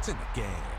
points in the game.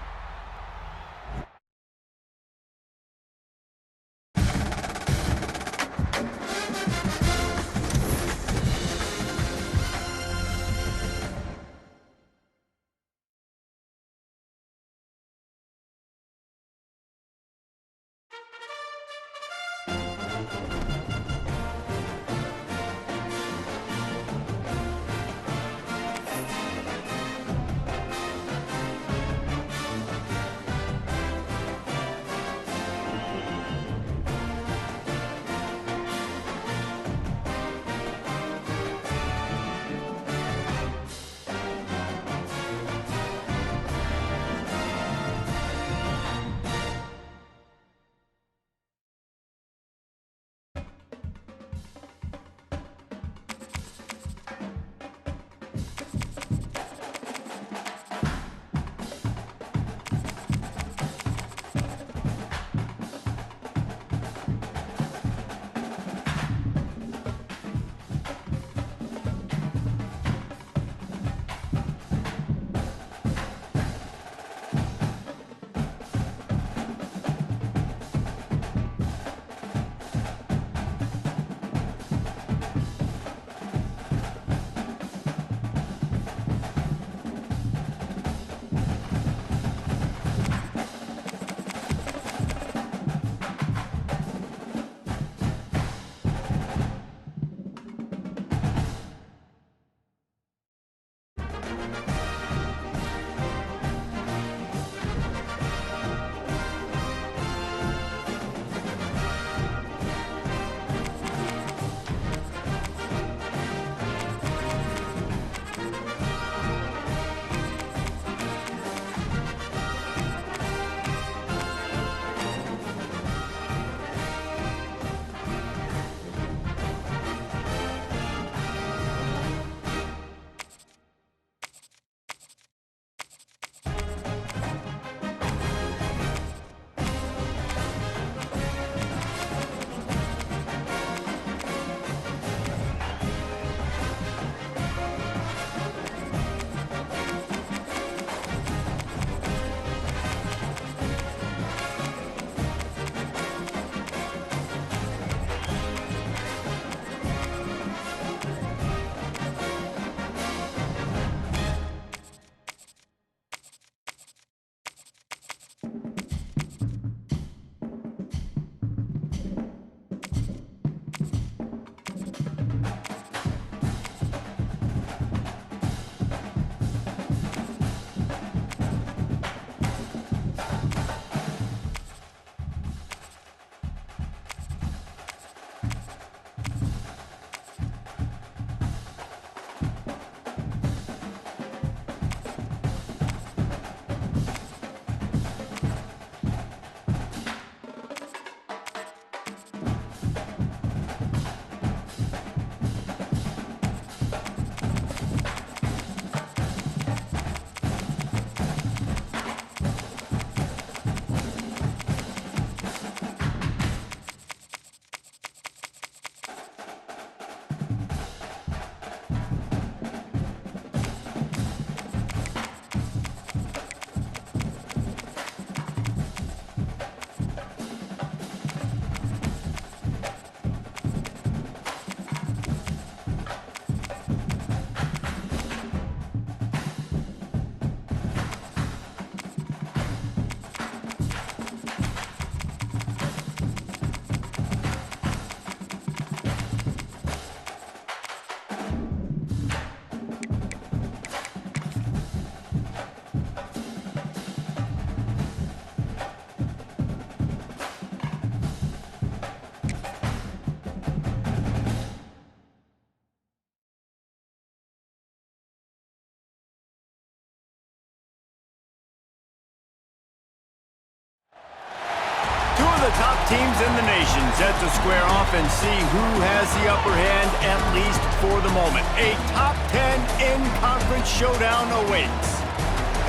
The top teams in the nation set to square off and see who has the upper hand, at least for the moment. A top 10 in-conference showdown awaits.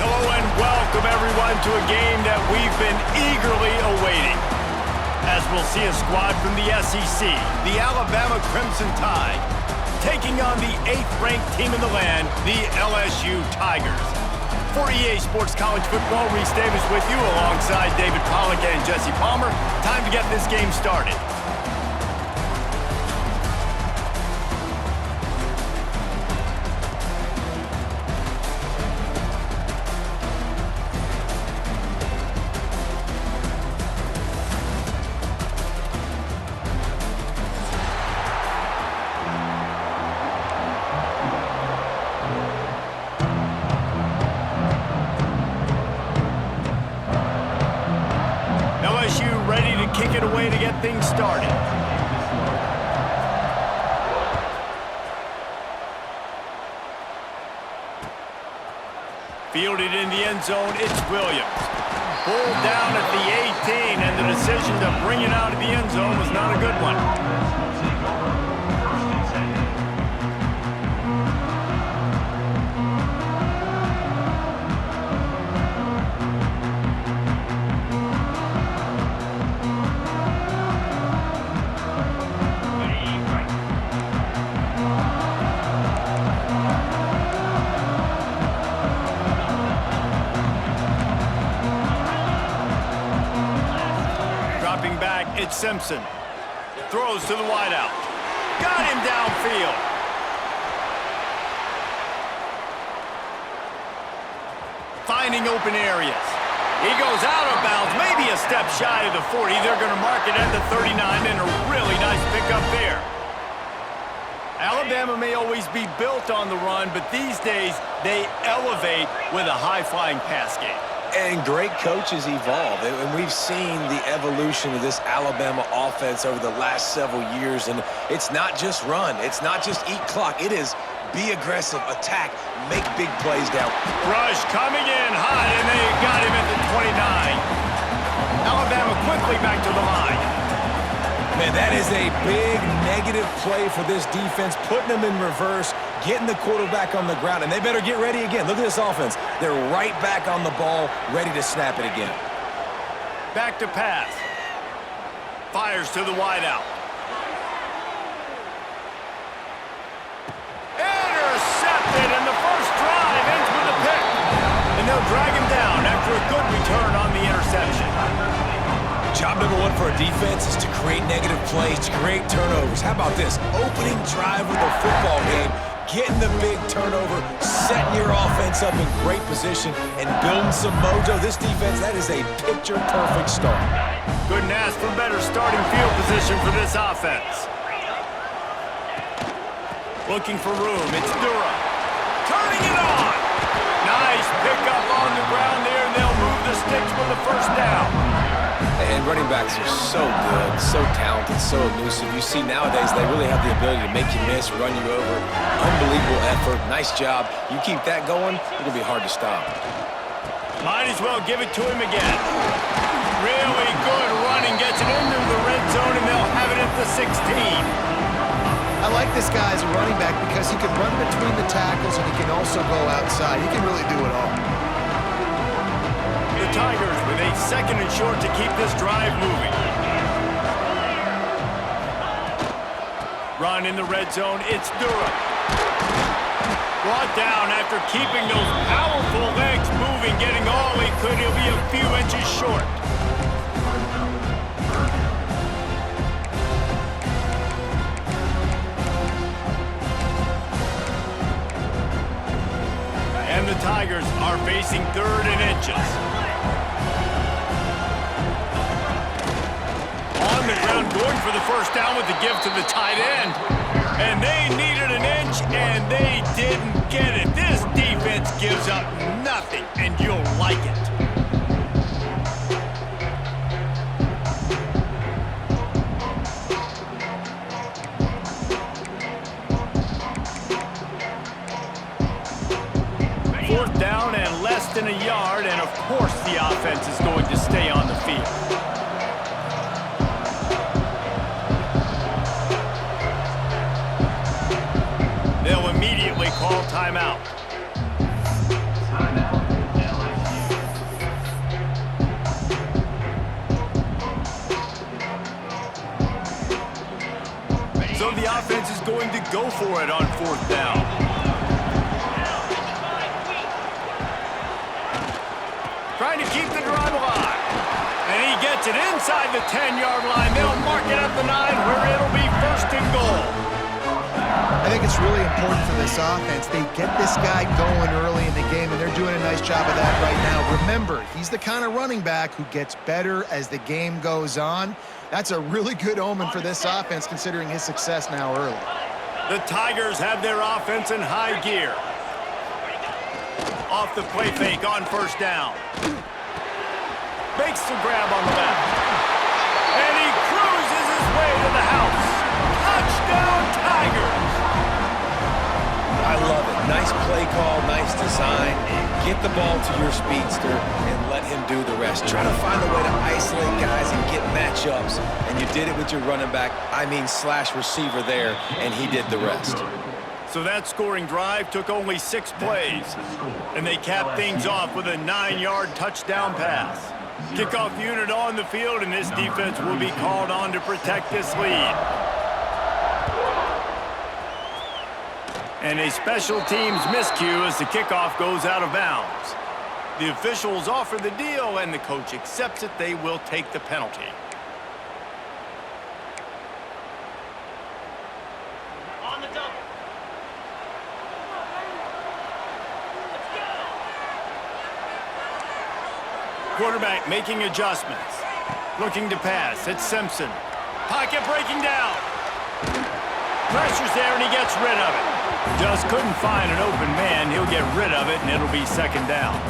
Hello and welcome everyone to a game that we've been eagerly awaiting. As we'll see a squad from the SEC, the Alabama Crimson Tide, taking on the 8th-ranked team in the land, the LSU Tigers. For EA Sports College Football, Reese Davis with you alongside David Pollack and Jesse Palmer. Time to get this game started. Ready to kick it away to get things started. Fielded in the end zone, it's Williams. Pulled down at the 18, and the decision to bring it out of the end zone was not a good one. Back, it's Simpson. Throws to the wideout. Got him downfield. Finding open areas. He goes out of bounds, maybe a step shy of the 40. They're going to mark it at the 39, and a really nice pickup there. Alabama may always be built on the run, but these days they elevate with a high-flying pass game. And great coaches evolve, and we've seen the evolution of this Alabama offense over the last several years, and it's not just run, it's not just eat clock, it is be aggressive, attack, make big plays down. Rush coming in hot, and they got him at the 29. Alabama quickly back to the line. Man, that is a big negative play for this defense, putting them in reverse, getting the quarterback on the ground, and they better get ready again. Look at this offense. They're right back on the ball, ready to snap it again. Back to pass. Fires to the wideout. Intercepted, and the first drive ends with a pick. And they'll drag him down after a good return on the interception. Job number one for a defense is to create negative plays, to create turnovers. How about this? Opening drive of the football game, getting the big turnover, setting your offense up in great position, and building some mojo. This defense, that is a picture-perfect start. Couldn't ask for better starting field position for this offense. Looking for room, it's Durham. Turning it on! Nice pickup on the ground there, and they'll move the sticks with the first down. And running backs are so good, so talented, so elusive. You see nowadays they really have the ability to make you miss, run you over. Unbelievable effort. Nice job. You keep that going, it'll be hard to stop. Might as well give it to him again. Really good running. Gets it into the red zone, and they'll have it at the 16. I like this guy as a running back because he can run between the tackles and he can also go outside. He can really do it all. The Tigers with a second and short to keep this drive moving. Run in the red zone, it's Durham. Brought down after keeping those powerful legs moving, getting all he could. He'll be a few inches short. And the Tigers are facing 3rd and inches. On the ground, going for the first down with the give to the tight end. And they needed an inch, and they didn't get it. This defense gives up nothing, and you'll like it. Fourth down and less than a yard, and of course the offense is going to stay on the field. They'll immediately call timeout. So the offense is going to go for it on 4th down. keep the drive alive. And he gets it inside the 10-yard line. They'll mark it at the 9 where it'll be 1st and goal. I think it's really important for this offense. They get this guy going early in the game, and they're doing a nice job of that right now. Remember, he's the kind of running back who gets better as the game goes on. That's a really good omen for this offense, considering his success now early. The Tigers have their offense in high gear. Off the play fake on 1st down. Makes the grab on the left. And he cruises his way to the house. Touchdown, Tigers! I love it. Nice play call, nice design. Get the ball to your speedster and let him do the rest. Try to find a way to isolate guys and get matchups. And you did it with your running back, slash receiver there, and he did the rest. So that scoring drive took only 6 plays. And they capped things off with a 9-yard touchdown pass. Kickoff unit on the field, and this defense will be called on to protect this lead. And a special teams miscue as the kickoff goes out of bounds. The officials offer the deal, and the coach accepts it. They will take the penalty. On the double. Let's go. Quarterback making adjustments. Looking to pass. It's Simpson. Pocket breaking down. Pressure's there, and he gets rid of it. Just couldn't find an open man. He'll get rid of it, and it'll be 2nd down.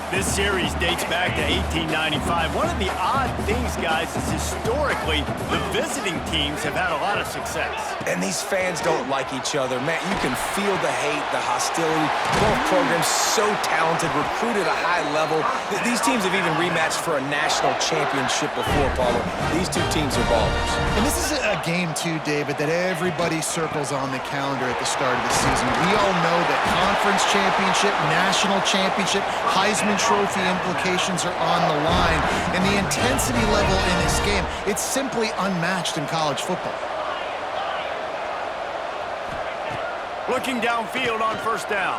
This series dates back to 1895. One of the odd things, guys, is historically the visiting teams have had a lot of success. And these fans don't like each other. Man, you can feel the hate, the hostility. Both programs so talented, recruited at a high level. These teams have even rematched for a national championship before, Paulo. These two teams are ballers. And this is a game, too, David, that everybody circles on the calendar at the start of the season. We all know that conference championship, national championship, Heisman Trophy implications are on the line. And the intensity level in this game, it's simply unmatched in college football. Looking downfield on 1st down.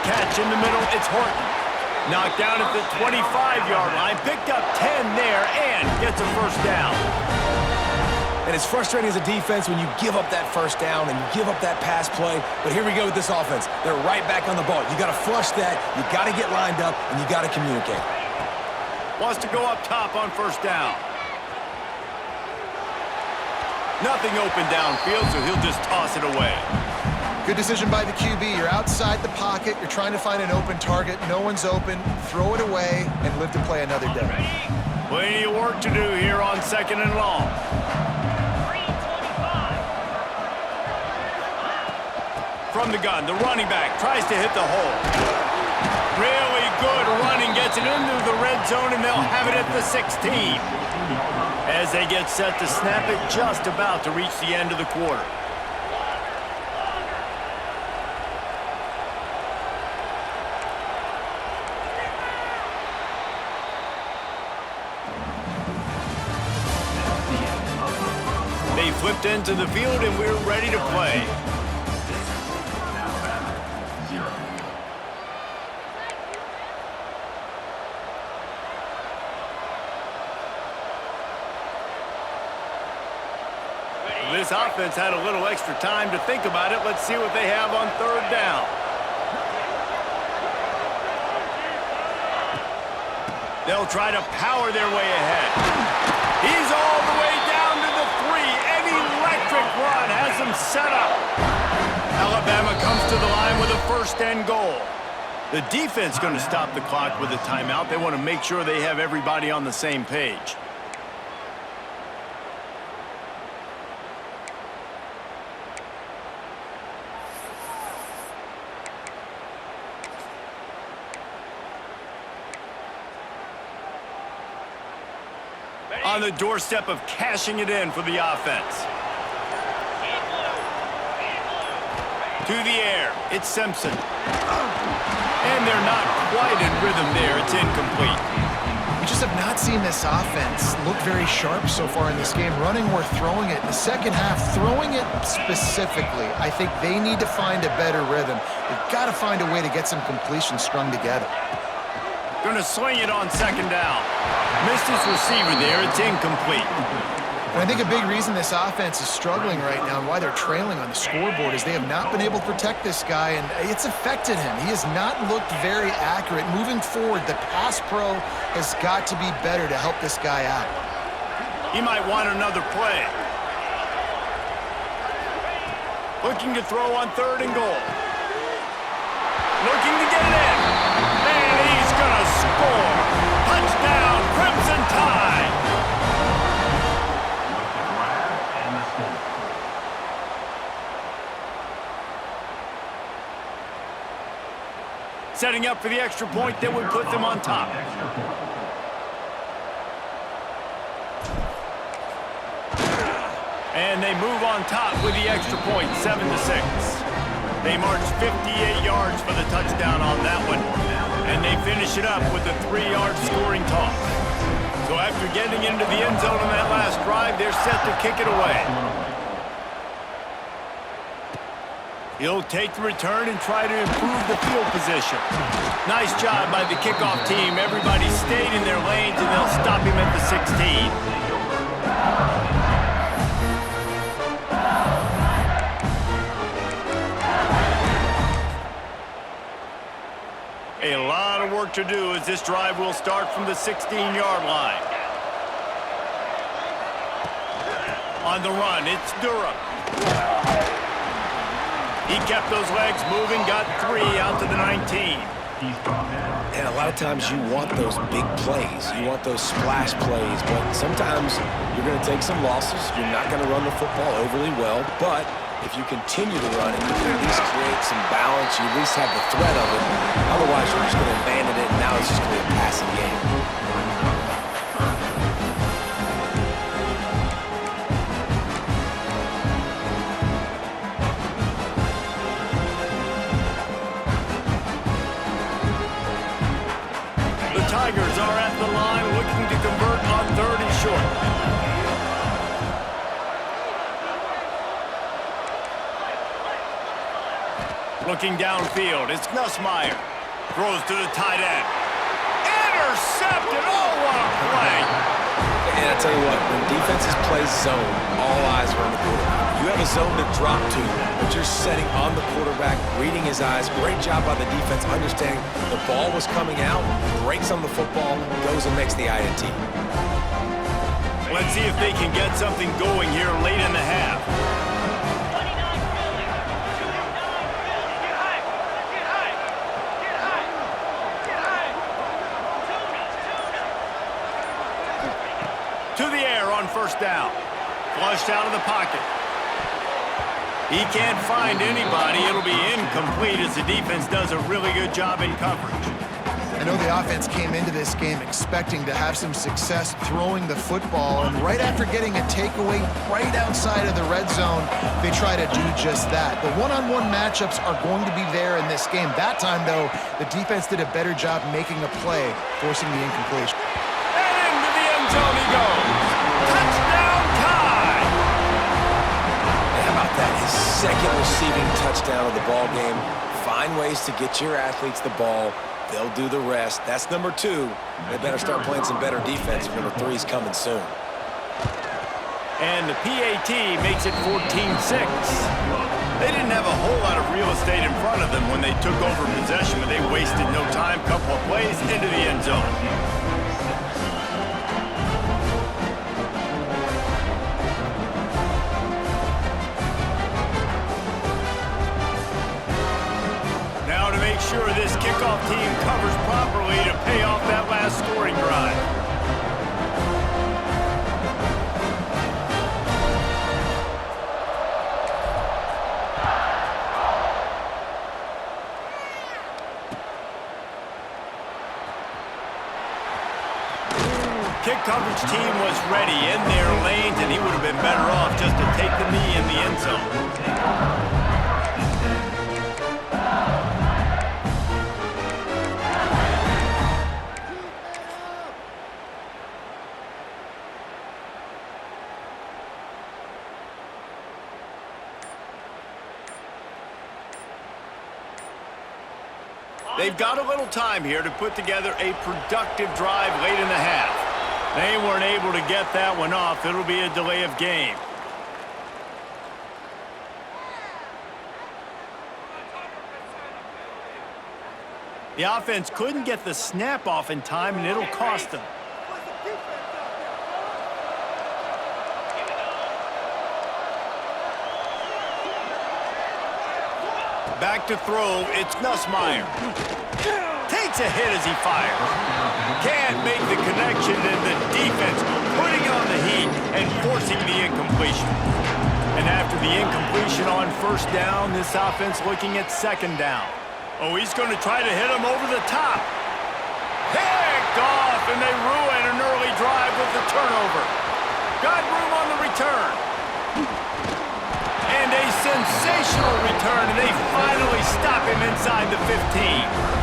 Catch in the middle, it's Horton. Knocked down at the 25-yard line, picked up 10 there, and gets a 1st down. And it's frustrating as a defense when you give up that 1st down and you give up that pass play. But here we go with this offense. They're right back on the ball. You got to flush that, you got to get lined up, and you got to communicate. Wants to go up top on 1st down. Nothing open downfield, so he'll just toss it away. Good decision by the QB. You're outside the pocket. You're trying to find an open target. No one's open. Throw it away and live to play another day. Plenty of work to do here on 2nd and long. From the gun, the running back tries to hit the hole. Really good running, gets it into the red zone, and they'll have it at the 16. As they get set to snap it, just about to reach the end of the quarter. They flipped into the field, and we're ready to play. This offense had a little extra time to think about it. Let's see what they have on 3rd down. They'll try to power their way ahead. He's all the way down to the 3. An electric run has him set up. Alabama comes to the line with a 1st and goal. The defense going to stop the clock with a timeout. They want to make sure they have everybody on the same page. On the doorstep of cashing it in for the offense. To the air, it's Simpson. And they're not quite in rhythm there. It's incomplete. We just have not seen this offense look very sharp so far in this game. Running or throwing it. In the second half, throwing it specifically, I think they need to find a better rhythm. They've got to find a way to get some completions strung together. Going to sling it on second down. Missed his receiver there. It's incomplete. And I think a big reason this offense is struggling right now and why they're trailing on the scoreboard is they have not been able to protect this guy, and it's affected him. He has not looked very accurate. Moving forward, the pass pro has got to be better to help this guy out. He might want another play. Looking to throw on 3rd and goal. Looking to get it in. And he's going to score. Touchdown, Crimson Tide. Setting up for the extra point that would put them on top. And they move on top with the extra point, 7-6. They march 58 yards for the touchdown on that one. And they finish it up with a 3-yard scoring toss. So after getting into the end zone on that last drive, they're set to kick it away. He'll take the return and try to improve the field position. Nice job by the kickoff team. Everybody stayed in their lanes, and they'll stop him at the 16. A lot of work to do as this drive will start from the 16-yard line. On the run, it's Durham. He kept those legs moving, got 3 out to the 19. And a lot of times you want those big plays. You want those splash plays, but sometimes you're going to take some losses. You're not going to run the football overly well, but if you continue to run it, you can at least create some balance. You at least have the threat of it. Otherwise, you're just going to abandon it, and now it's just going to be a passing game. Tigers are at the line looking to convert on 3rd and short. Looking downfield, it's Nussmeier. Throws to the tight end. Intercepted! Oh, what a play! And I tell you what, when defenses play zone, all eyes are on the quarterback. You have a zone to drop to, but you're setting on the quarterback, reading his eyes. Great job by the defense, understanding the ball was coming out, breaks on the football, goes and makes the INT. Let's see if they can get something going here late in the half. 29 Philly. Get high. Get high. Get high. Get high. To the air on 1st down. Flushed out of the pocket. He can't find anybody. It'll be incomplete as the defense does a really good job in coverage. I know the offense came into this game expecting to have some success throwing the football, and right after getting a takeaway right outside of the red zone, they try to do just that. The one-on-one matchups are going to be there in this game. That time, though, the defense did a better job making a play, forcing the incompletion. And into the end zone he goes. Touchdown, Tide! How about that? His second receiving touchdown of the ball game. Find ways to get your athletes the ball. They'll do the rest. That's number 2. They better start playing some better defense. Number 3 is coming soon. And the PAT makes it 14-6. They didn't have a whole lot of real estate in front of them when they took over possession, but they wasted no time. Couple of plays into the end zone. Now to make sure this kickoff team covers properly to pay off that last scoring drive. Kick coverage team was ready in their lanes, and he would have been better off just to take the knee in the end zone. They've got a little time here to put together a productive drive late in the half. They weren't able to get that one off. It'll be a delay of game. The offense couldn't get the snap off in time, and it'll cost them. Back to throw, it's Nussmeier. Takes a hit as he fires. Can't make the connection, and the defense putting on the heat and forcing the incompletion. And after the incompletion on first down, this offense looking at second down. Oh, he's going to try to hit him over the top. Picked off, and they ruin an early drive with the turnover. Got room on the return. And a sensational return, and they finally stop him inside the 15.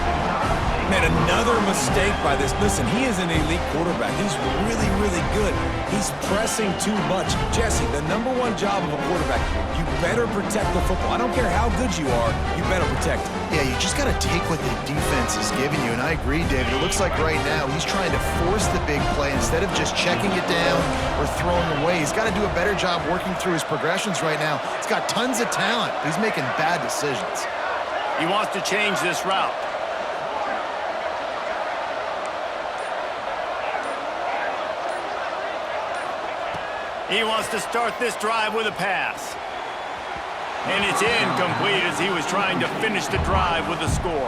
Man, another mistake by this. Listen, he is an elite quarterback. He's really, really good. He's pressing too much. Jesse, the #1 job of a quarterback, you better protect the football. I don't care how good you are, you better protect it. Yeah, you just got to take what the defense is giving you, and I agree, David. It looks like right now he's trying to force the big play instead of just checking it down or throwing away. He's got to do a better job working through his progressions right now. He's got tons of talent, but he's making bad decisions. He wants to change this route. He wants to start this drive with a pass. And it's incomplete as he was trying to finish the drive with a score.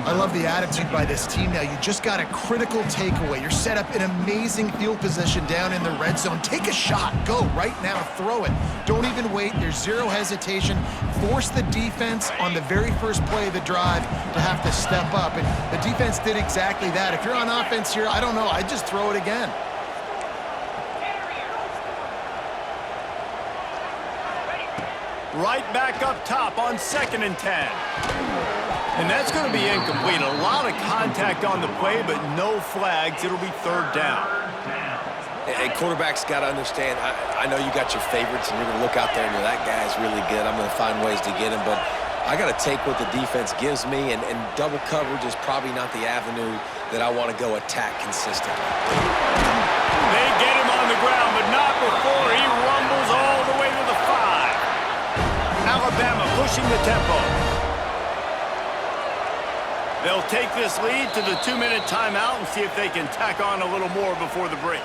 I love the attitude by this team now. You just got a critical takeaway. You're set up in amazing field position down in the red zone. Take a shot. Go right now. Throw it. Don't even wait. There's zero hesitation. Force the defense on the very first play of the drive to have to step up. And the defense did exactly that. If you're on offense here, I don't know. I'd just throw it again. Right back up top on 2nd and 10. And that's going to be incomplete. A lot of contact on the play, but no flags. It'll be 3rd down. Hey, quarterbacks got to understand, I know you got your favorites, and you're going to look out there and you're, that guy's really good. I'm going to find ways to get him, but I got to take what the defense gives me, and double coverage is probably not the avenue that I want to go attack consistently. They get him on the ground, but not before he rumbles all the way to the 5. Alabama pushing the tempo. They'll take this lead to the 2-minute timeout and see if they can tack on a little more before the break.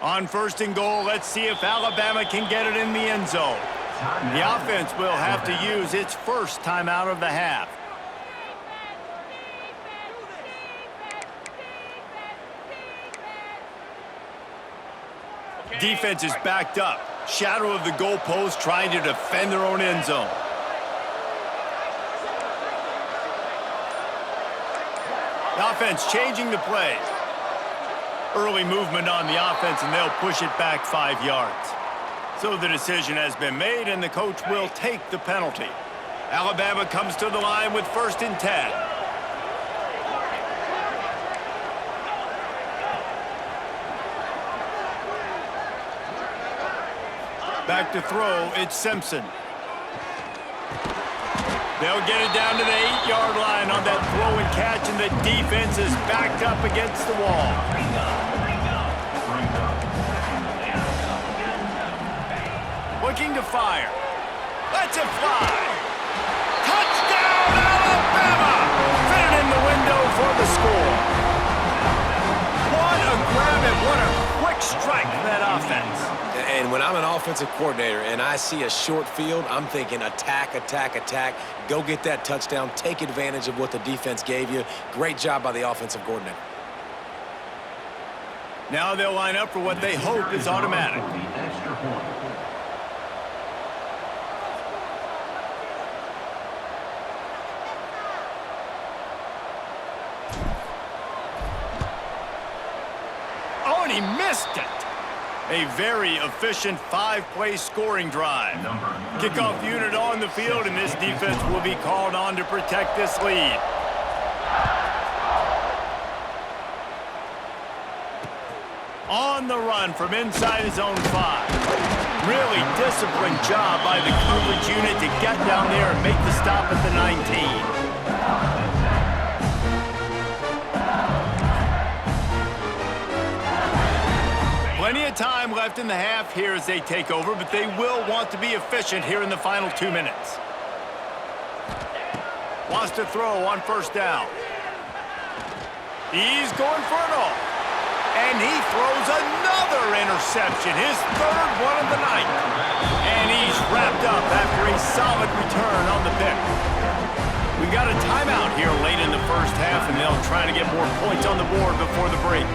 On 1st and goal, let's see if Alabama can get it in the end zone. The offense will have to use its first timeout of the half. Defense is backed up. Shadow of the goalpost trying to defend their own end zone. The offense changing the play. Early movement on the offense, and they'll push it back 5 yards. So the decision has been made, and the coach will take the penalty. Alabama comes to the line with 1st and 10. Back to throw, it's Simpson. They'll get it down to the 8-yard line on that throw and catch, and the defense is backed up against the wall. Looking to fire. Lets it fly. Touchdown, Alabama! Fit it in the window for the score. What a grab and what a quick strike for that offense. And when I'm an offensive coordinator and I see a short field, I'm thinking attack, attack, attack. Go get that touchdown. Take advantage of what the defense gave you. Great job by the offensive coordinator. Now they'll line up for what they hope is automatic. Oh, and he missed it. A very efficient 5-play scoring drive. Kickoff unit on the field, and this defense will be called on to protect this lead. On the run from inside his own 5. Really disciplined job by the coverage unit to get down there and make the stop at the 19. Plenty of time left in the half here as they take over, but they will want to be efficient here in the final 2 minutes. Wants to throw on first down. He's going for it all. And he throws another interception, his 3rd one of the night. And he's wrapped up after a solid return on the pick. We've got a timeout here late in the first half, and they'll try to get more points on the board before the break.